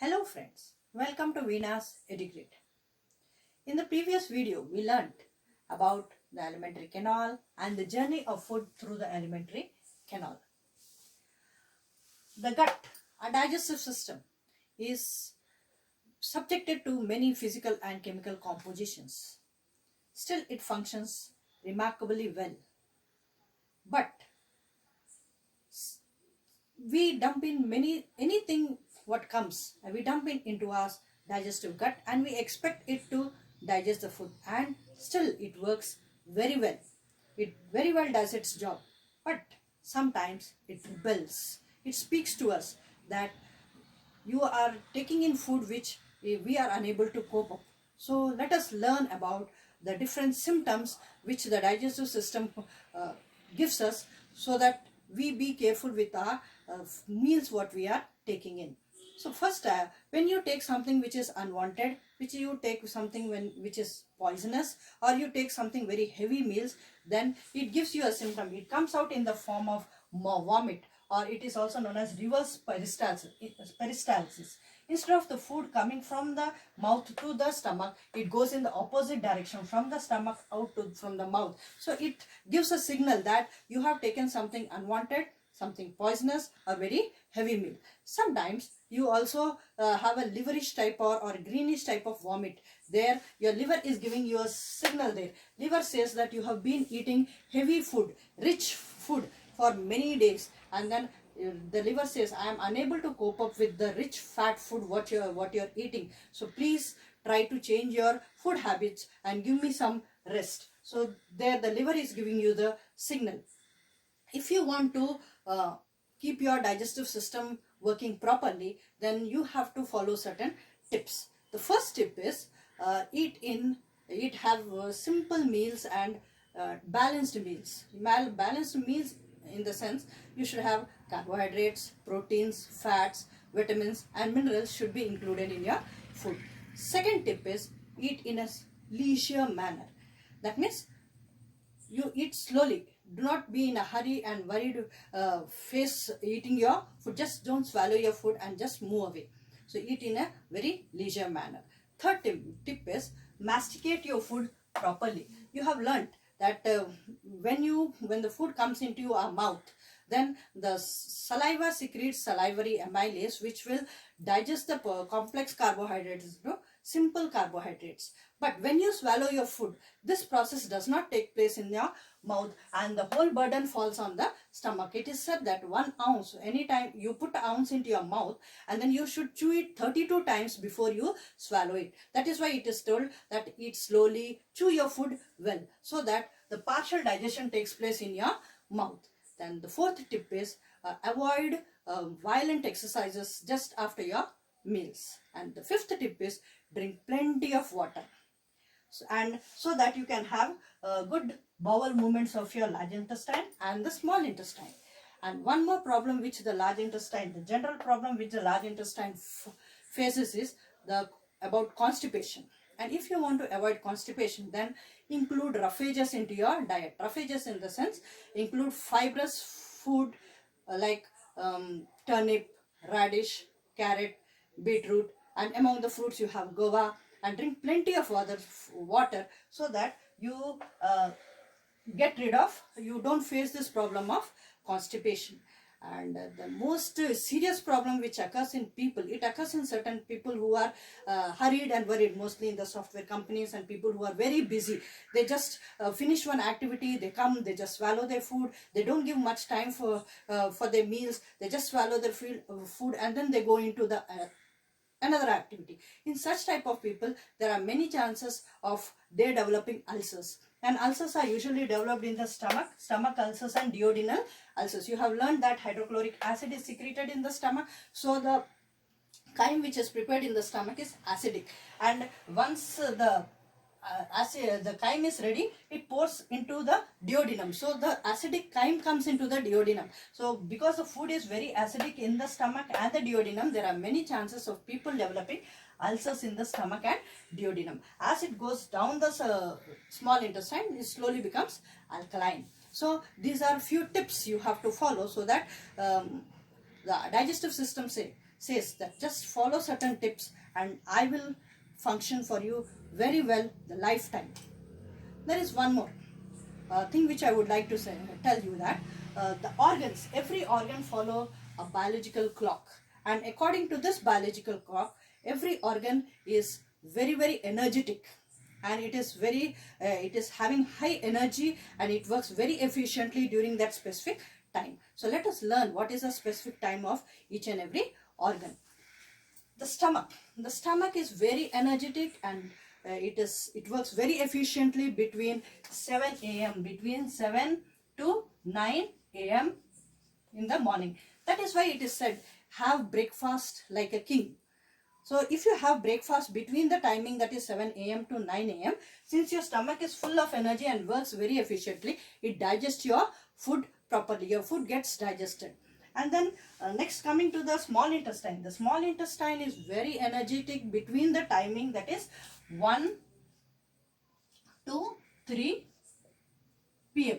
Hello friends, welcome to VEENA'S Educate. In the previous video, we learned about the alimentary canal and the journey of food through the alimentary canal. The gut, our digestive system, is subjected to many physical and chemical compositions. Still, it functions remarkably well. But we dump in anything what comes, we dump in into our digestive gut and we expect it to digest the food, and still it works very well. It very well does its job, but sometimes it rebels. It speaks to us that you are taking in food which we are unable to cope up. So let us learn about the different symptoms which the digestive system gives us, so that we be careful with our meals what we are taking in. So first, when you take something which is unwanted, which you take something which is poisonous, or you take something very heavy meals, then it gives you a symptom. It comes out in the form of vomit, or it is also known as reverse peristalsis. Instead of the food coming from the mouth to the stomach, it goes in the opposite direction, from the stomach out to from the mouth. So it gives a signal that you have taken something unwanted, something poisonous, or very heavy meal. Sometimes you also have a liverish type or greenish type of vomit. There your liver is giving you a signal there. Liver says that you have been eating heavy food, rich food for many days, and then the liver says, I am unable to cope up with the rich fat food what you're eating. So please try to change your food habits and give me some rest. So there the liver is giving you the signal. If you want to keep your digestive system working properly, then you have to follow certain tips. The first tip is eat have simple meals and balanced meals. Balanced meals in the sense you should have carbohydrates, proteins, fats, vitamins and minerals should be included in your food. Second tip is eat in a leisure manner. That means you eat slowly. Do not be in a hurry and worried face eating your food. Just don't swallow your food and just move away. So eat in a very leisure manner. Third tip is masticate your food properly. You have learnt that when the food comes into your mouth, then the saliva secretes salivary amylase, which will digest the complex carbohydrates into simple carbohydrates. But when you swallow your food, this process does not take place in your mouth and the whole burden falls on the stomach. It is said that 1 ounce, anytime you put an ounce into your mouth, and then you should chew it 32 times before you swallow it. That is why it is told that eat slowly, chew your food well, so that the partial digestion takes place in your mouth. Then the fourth tip is avoid violent exercises just after your meals. And the fifth tip is drink plenty of water. So that you can have good bowel movements of your large intestine and the small intestine. And one more problem which the large intestine, the general problem which the large intestine faces is about constipation. And if you want to avoid constipation, then include roughages into your diet. Roughages in the sense include fibrous food like turnip, radish, carrot, beetroot, and among the fruits you have guava, and drink plenty of water so that you you don't face this problem of constipation. And the most serious problem which occurs in people, it occurs in certain people who are hurried and worried, mostly in the software companies and people who are very busy. They just finish one activity, they come, they just swallow their food, they don't give much time for their meals, they just swallow their food and then they go into the another activity. In such type of people, there are many chances of they developing ulcers. And ulcers are usually developed in the stomach ulcers and duodenal ulcers. You have learned that hydrochloric acid is secreted in the stomach. So the chyme which is prepared in the stomach is acidic. And once the chyme is ready, it pours into the duodenum. So the acidic chyme comes into the duodenum. So because the food is very acidic in the stomach and the duodenum, there are many chances of people developing ulcers in the stomach and duodenum. As it goes down the small intestine, it slowly becomes alkaline. So these are few tips you have to follow so that the digestive system says that just follow certain tips and I will function for you very well the lifetime. There is one more thing which I would like to tell you, that the organs, every organ follow a biological clock, and according to this biological clock, every organ is very energetic, and it is having high energy, and it works very efficiently during that specific time. So let us learn what is the specific time of each and every organ. The stomach is very energetic, and it works very efficiently between 7 to 9 a.m. in the morning. That is why it is said, have breakfast like a king. So if you have breakfast between the timing, that is 7 a.m. to 9 a.m., since your stomach is full of energy and works very efficiently, it digests your food properly. Your food gets digested. And then next, coming to the small intestine. The small intestine is very energetic between the timing, that is 1 to 3 p.m.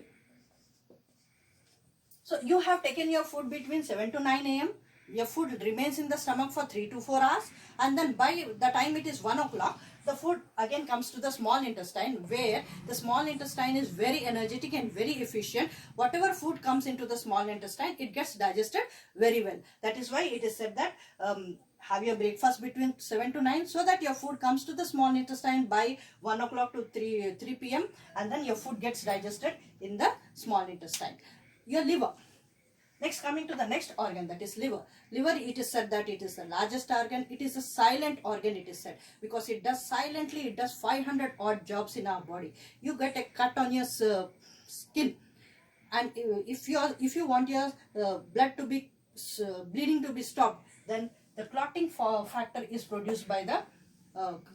So you have taken your food between 7 to 9 a.m. Your food remains in the stomach for 3 to 4 hours, and then by the time it is 1 o'clock, the food again comes to the small intestine, where the small intestine is very energetic and very efficient. Whatever food comes into the small intestine, it gets digested very well. That is why it is said that have your breakfast between 7 to 9, so that your food comes to the small intestine by 1 o'clock to 3 p.m. and then your food gets digested in the small intestine. Your liver. Next, coming to the next organ, that is liver. Liver, it is said that it is the largest organ. It is a silent organ, it is said, because it does silently, it does 500 odd jobs in our body. You get a cut on your skin, and if you want your blood to be bleeding to be stopped, then the clotting factor is produced by the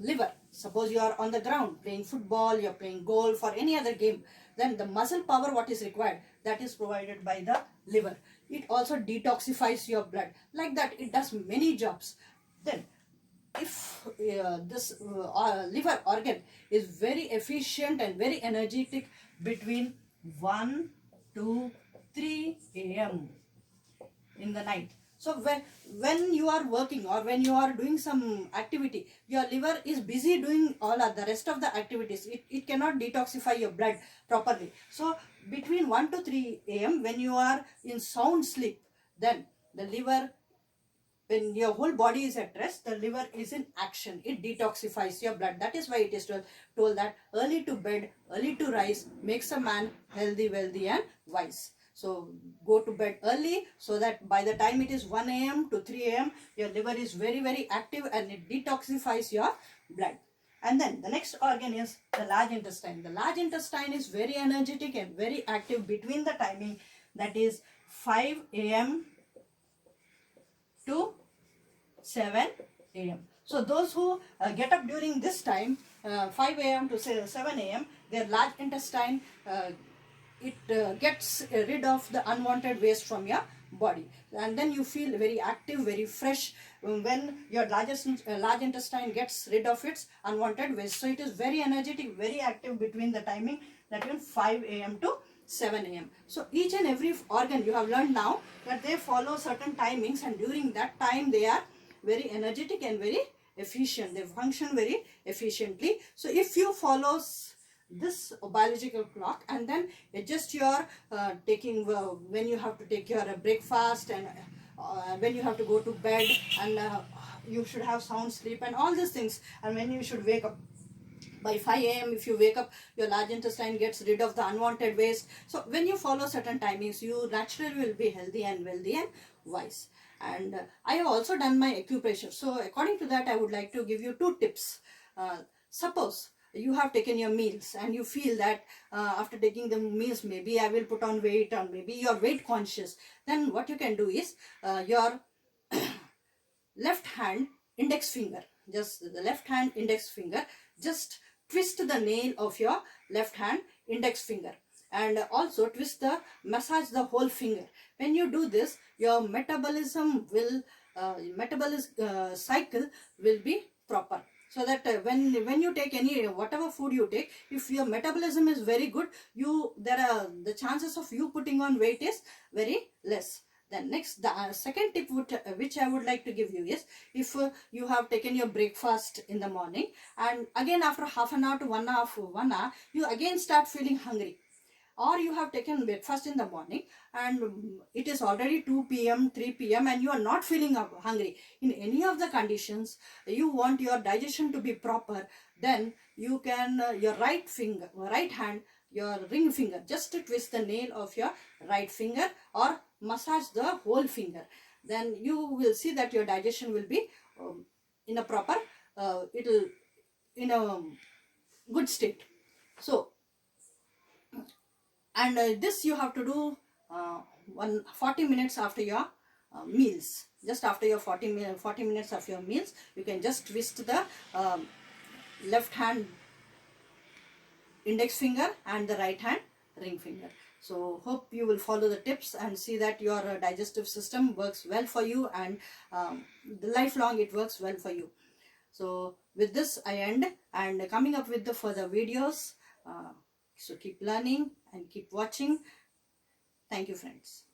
liver. Suppose you are on the ground playing football, you are playing golf or any other game, then the muscle power what is required, that is provided by the liver. It also detoxifies your blood. Like that, it does many jobs. Then if this liver organ is very efficient and very energetic between 1 to 3 a.m. in the night. So when you are working or when you are doing some activity, your liver is busy doing all of the rest of the activities. It cannot detoxify your blood properly. So between 1 to 3 a.m. when you are in sound sleep, then the liver, when your whole body is at rest, the liver is in action. It detoxifies your blood. That is why it is told that early to bed, early to rise makes a man healthy, wealthy and wise. So go to bed early, so that by the time it is 1 a.m. to 3 a.m. your liver is very active and it detoxifies your blood. And then the next organ is the large intestine. The large intestine is very energetic and very active between the timing, that is 5 a.m. to 7 a.m. So those who get up during this time, 5 a.m. to 7 a.m., their large intestine gets rid of the unwanted waste from your body, and then you feel very active, very fresh when your large intestine gets rid of its unwanted waste. So it is very energetic, very active between the timing, that is 5 a.m. to 7 a.m. So each and every organ, you have learned now that they follow certain timings, and during that time they are very energetic and very efficient. They function very efficiently. So if you follow this biological clock, and then adjust your taking when you have to take your breakfast, and when you have to go to bed, and you should have sound sleep and all these things, and when you should wake up by 5 a.m. if you wake up, your large intestine gets rid of the unwanted waste. So when you follow certain timings, you naturally will be healthy and wealthy and wise. And I have also done my acupressure. So according to that, I would like to give you 2 tips. Suppose you have taken your meals and you feel that after taking the meals, maybe I will put on weight, or maybe you are weight conscious. Then what you can do is your left hand index finger, just the left hand index finger, just twist the nail of your left hand index finger, and also massage the whole finger. When you do this, your metabolism cycle will be proper. So that when you take whatever food you take, if your metabolism is very good, the chances of you putting on weight is very less. Then next, the second tip which I would like to give you is, if you have taken your breakfast in the morning and again after half an hour to 1 hour, you again start feeling hungry, or you have taken breakfast in the morning and it is already 2 p.m. 3 p.m. and you are not feeling hungry, in any of the conditions you want your digestion to be proper, then you can your right hand, your ring finger, just to twist the nail of your right finger or massage the whole finger, then you will see that your digestion will be in a proper it'll in a good state. So, and this you have to do 40 minutes after your meals. Just after your 40 minutes of your meals, you can just twist the left hand index finger and the right hand ring finger. So hope you will follow the tips and see that your digestive system works well for you, and the lifelong it works well for you. So with this I end, and coming up with the further videos. So keep learning and keep watching. Thank you, friends.